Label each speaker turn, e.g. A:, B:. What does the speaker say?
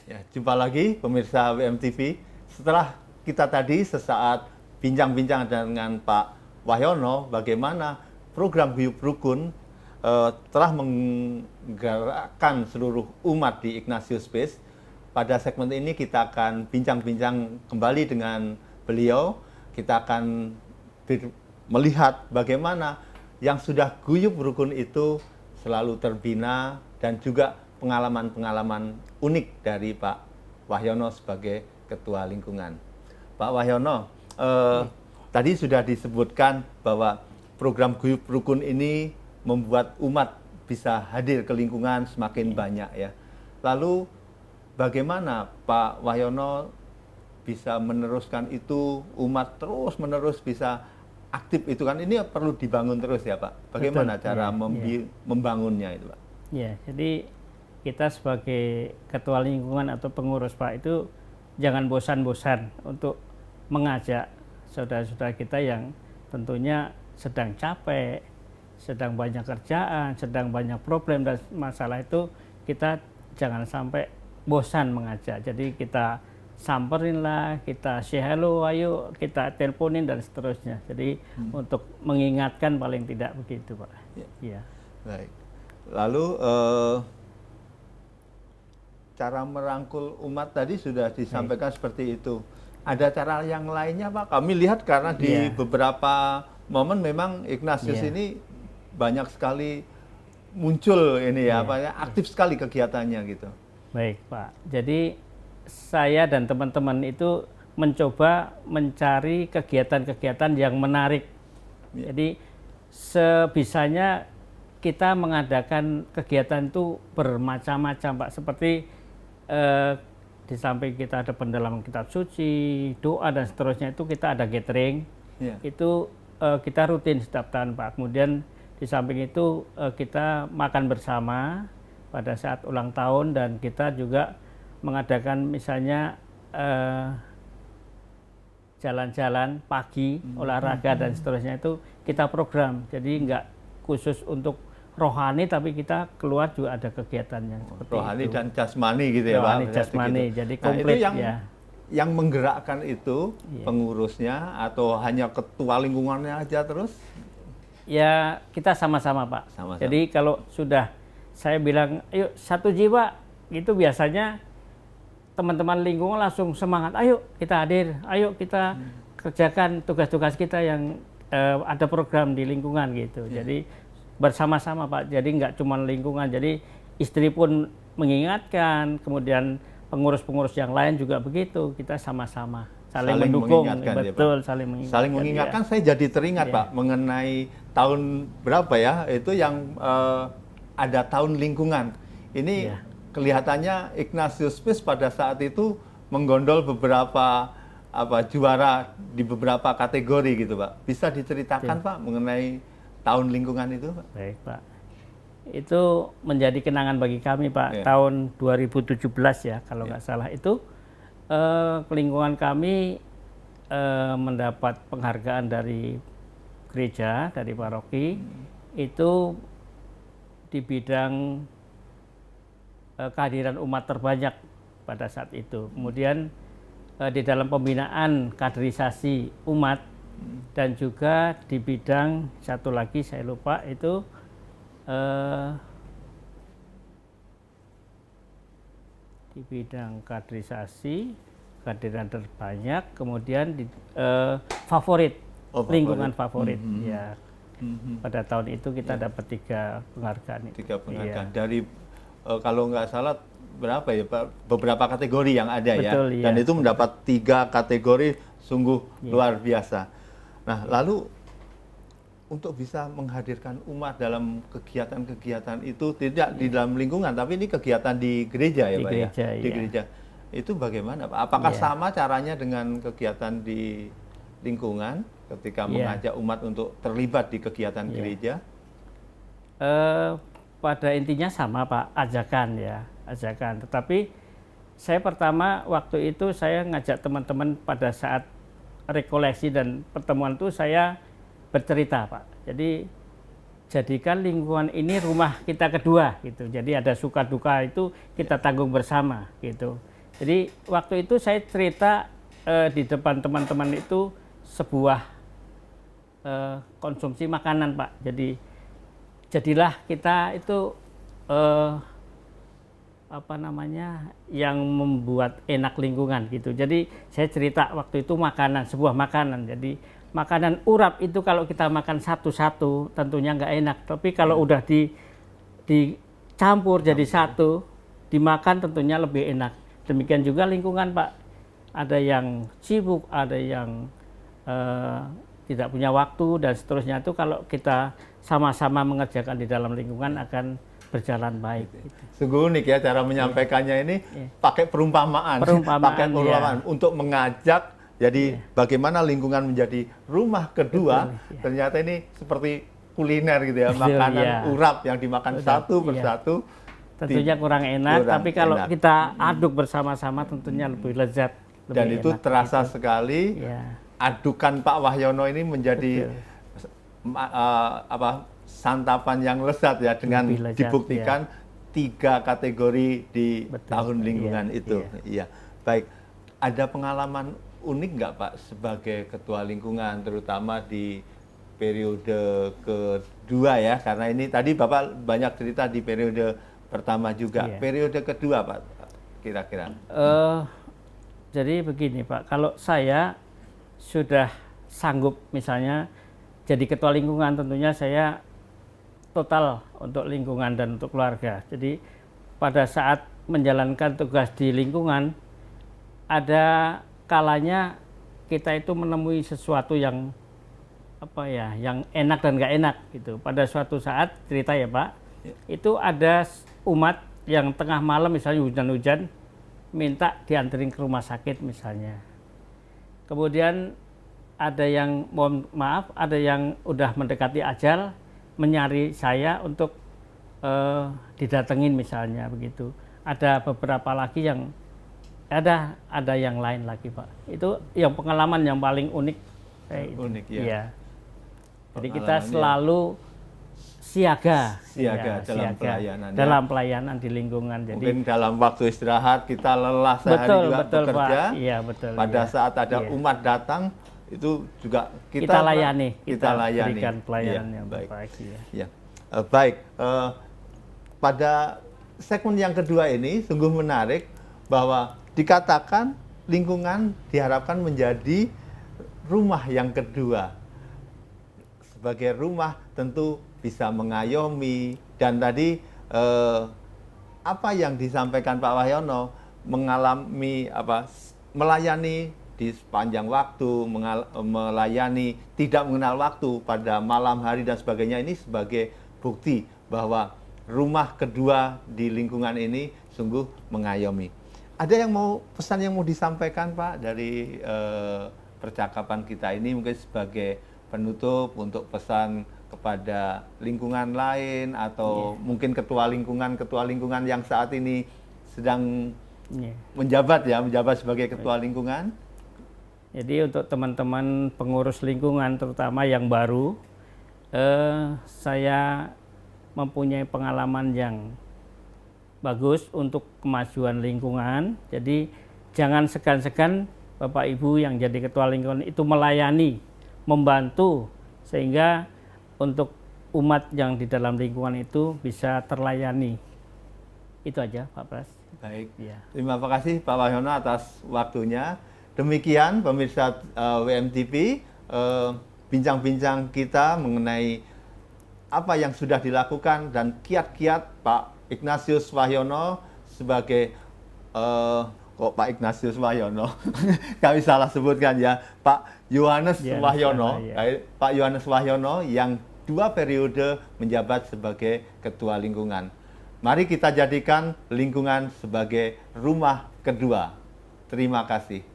A: Ya, jumpa lagi pemirsa WMTV. Setelah kita tadi sesaat bincang-bincang dengan Pak Wahyono, bagaimana program Guyub Rukun telah menggerakkan seluruh umat di Ignatius Space. Pada segmen ini kita akan bincang-bincang kembali dengan beliau. Kita akan melihat bagaimana yang sudah Guyub Rukun itu selalu terbina dan juga pengalaman-pengalaman unik dari Pak Wahyono sebagai Ketua Lingkungan. Pak Wahyono, tadi sudah disebutkan bahwa program Guyub Rukun ini membuat umat bisa hadir ke lingkungan semakin banyak ya. Lalu bagaimana Pak Wahyono bisa meneruskan itu, umat terus-menerus bisa aktif itu kan, ini perlu dibangun terus ya Pak. Bagaimana
B: Betul,
A: cara
B: ya.
A: membangunnya itu Pak?
B: Ya, jadi kita sebagai ketua lingkungan atau pengurus Pak itu jangan bosan-bosan untuk mengajak saudara-saudara kita yang tentunya sedang capek, sedang banyak kerjaan, sedang banyak problem dan masalah itu, kita jangan sampai bosan mengajak. Jadi kita samperin lah, kita say hello, ayo kita teleponin dan seterusnya. Jadi untuk mengingatkan paling tidak begitu Pak.
A: Ya.
B: Ya.
A: Baik. Lalu cara merangkul umat tadi sudah disampaikan seperti itu. Ada cara yang lainnya Pak? Kami lihat karena di beberapa momen memang Ignatius ini banyak sekali muncul ini ya, aktif sekali kegiatannya gitu.
B: Baik Pak. Jadi saya dan teman-teman itu mencoba mencari kegiatan-kegiatan yang menarik. Jadi sebisanya kita mengadakan kegiatan itu bermacam-macam Pak. Seperti di samping kita ada pendalaman kitab suci, doa dan seterusnya, itu kita ada gathering. Itu kita rutin setiap tahun Pak. Kemudian di samping itu kita makan bersama pada saat ulang tahun, dan kita juga mengadakan misalnya jalan-jalan pagi, olahraga dan seterusnya, itu kita program. Jadi nggak khusus untuk rohani, tapi kita keluar juga ada kegiatannya seperti
A: rohani
B: itu.
A: Dan jasmani gitu ya Pak.
B: Rohani jasmani, gitu. Jadi komplit
A: itu yang menggerakkan itu pengurusnya atau hanya ketua lingkungannya aja terus?
B: Ya kita sama-sama Pak.
A: Sama-sama.
B: Jadi kalau sudah saya bilang ayo satu jiwa, itu biasanya teman-teman lingkungan langsung semangat, ayo kita hadir, ayo kita kerjakan tugas-tugas kita yang ada program di lingkungan gitu. Jadi bersama-sama Pak, jadi nggak cuma lingkungan, jadi istri pun mengingatkan, kemudian pengurus-pengurus yang lain juga begitu, kita sama-sama saling mendukung, betul,
A: ya,
B: saling mengingatkan.
A: Saling mengingatkan, saya jadi teringat Pak mengenai tahun berapa ya, itu yang ada tahun lingkungan. Ini kelihatannya Ignatius Space pada saat itu menggondol beberapa juara di beberapa kategori gitu Pak. Bisa diceritakan Pak mengenai tahun lingkungan itu Pak?
B: Baik Pak, itu menjadi kenangan bagi kami Pak. Tahun 2017 ya kalau nggak salah, itu lingkungan kami mendapat penghargaan dari gereja, dari paroki, itu di bidang kehadiran umat terbanyak pada saat itu. Kemudian di dalam pembinaan kaderisasi umat, dan juga di bidang satu lagi saya lupa, itu di bidang kaderisasi kehadiran terbanyak, kemudian di favorit, lingkungan favorit ya. Pada tahun itu kita dapat 3 penghargaan itu.
A: 3 penghargaan dari kalau nggak salah berapa ya Pak, beberapa kategori yang ada. Betul, dan itu mendapat 3 kategori, sungguh luar biasa. Nah, lalu untuk bisa menghadirkan umat dalam kegiatan-kegiatan itu, tidak di dalam lingkungan, tapi ini kegiatan di gereja ya Pak ya? Di gereja. Itu bagaimana Pak? Apakah sama caranya dengan kegiatan di lingkungan ketika mengajak umat untuk terlibat di kegiatan gereja?
B: Pada intinya sama Pak, ajakan. Tetapi saya pertama waktu itu saya ngajak teman-teman pada saat rekoleksi dan pertemuan itu, saya bercerita Pak. Jadi jadikan lingkungan ini rumah kita kedua gitu. Jadi ada suka duka itu kita tanggung bersama gitu. Jadi waktu itu saya cerita di depan teman-teman itu sebuah konsumsi makanan, Pak. Jadi jadilah kita itu apa namanya, yang membuat enak lingkungan gitu. Jadi saya cerita waktu itu makanan, sebuah makanan. Jadi makanan urap itu kalau kita makan satu-satu tentunya nggak enak. Tapi kalau udah dicampur jadi satu, dimakan tentunya lebih enak. Demikian juga lingkungan, Pak. Ada yang sibuk, ada yang tidak punya waktu dan seterusnya. Itu kalau kita sama-sama mengerjakan di dalam lingkungan akan berjalan baik.
A: Sungguh unik ya cara menyampaikannya ini, pakai perumpamaan, pakai perumpamaan untuk mengajak. Jadi bagaimana lingkungan menjadi rumah kedua. Betul, ternyata ini seperti kuliner gitu ya, makanan urap yang dimakan satu persatu.
B: Tentunya kurang enak, tapi kalau kita aduk bersama-sama tentunya lebih lezat.
A: Dan itu terasa sekali. Adukan Pak Wahyono ini menjadi santapan yang lezat ya, dengan dibuktikan 3 kategori di tahun lingkungan itu. Iya. Baik, ada pengalaman unik nggak Pak sebagai ketua lingkungan, terutama di periode kedua ya, karena ini tadi Bapak banyak cerita di periode pertama juga. Periode kedua Pak, kira-kira?
B: Jadi begini Pak, kalau saya sudah sanggup misalnya jadi ketua lingkungan, tentunya saya total untuk lingkungan dan untuk keluarga. Jadi pada saat menjalankan tugas di lingkungan, ada kalanya kita itu menemui sesuatu yang yang enak dan nggak enak gitu. Pada suatu saat cerita ya Pak, itu ada umat yang tengah malam misalnya hujan-hujan minta dianterin ke rumah sakit misalnya. Kemudian ada yang mohon maaf, ada yang udah mendekati ajal, menyari saya untuk didatengin misalnya begitu. Ada beberapa lagi yang ada yang lain lagi Pak. Itu yang pengalaman yang paling unik.
A: Unik ya.
B: Iya. Jadi kita selalu siaga dalam pelayanan di lingkungan. Jadi
A: mungkin dalam waktu istirahat kita lelah sehari juga bekerja.
B: Pak. Iya, betul.
A: Pada saat ada umat datang, itu juga
B: kita layani,
A: kita
B: berikan pelayanan yang baik.
A: Baik, pada segmen yang kedua ini sungguh menarik bahwa dikatakan lingkungan diharapkan menjadi rumah yang kedua. Sebagai rumah tentu bisa mengayomi, dan tadi apa yang disampaikan Pak Wahyono, mengalami melayani di sepanjang waktu, melayani tidak mengenal waktu pada malam hari dan sebagainya, ini sebagai bukti bahwa rumah kedua di lingkungan ini sungguh mengayomi. Ada yang pesan yang mau disampaikan Pak dari percakapan kita ini, mungkin sebagai penutup untuk pesan kepada lingkungan lain atau mungkin ketua lingkungan yang saat ini sedang menjabat sebagai ketua lingkungan.
B: Jadi untuk teman-teman pengurus lingkungan terutama yang baru, saya mempunyai pengalaman yang bagus untuk kemajuan lingkungan. Jadi jangan segan-segan Bapak Ibu yang jadi ketua lingkungan itu melayani, membantu, sehingga untuk umat yang di dalam lingkungan itu bisa terlayani. Itu aja Pak Pras.
A: Baik, terima kasih Pak Wahyono atas waktunya. Demikian pemirsa WMTV, bincang-bincang kita mengenai apa yang sudah dilakukan dan kiat-kiat Pak Ignatius Wahyono sebagai kok Pak Ignatius Wahyono, kami salah sebutkan ya, Pak Yohanes Wahyono, Pak Yohanes Wahyono yang 2 periode menjabat sebagai ketua lingkungan. Mari kita jadikan lingkungan sebagai rumah kedua. Terima kasih.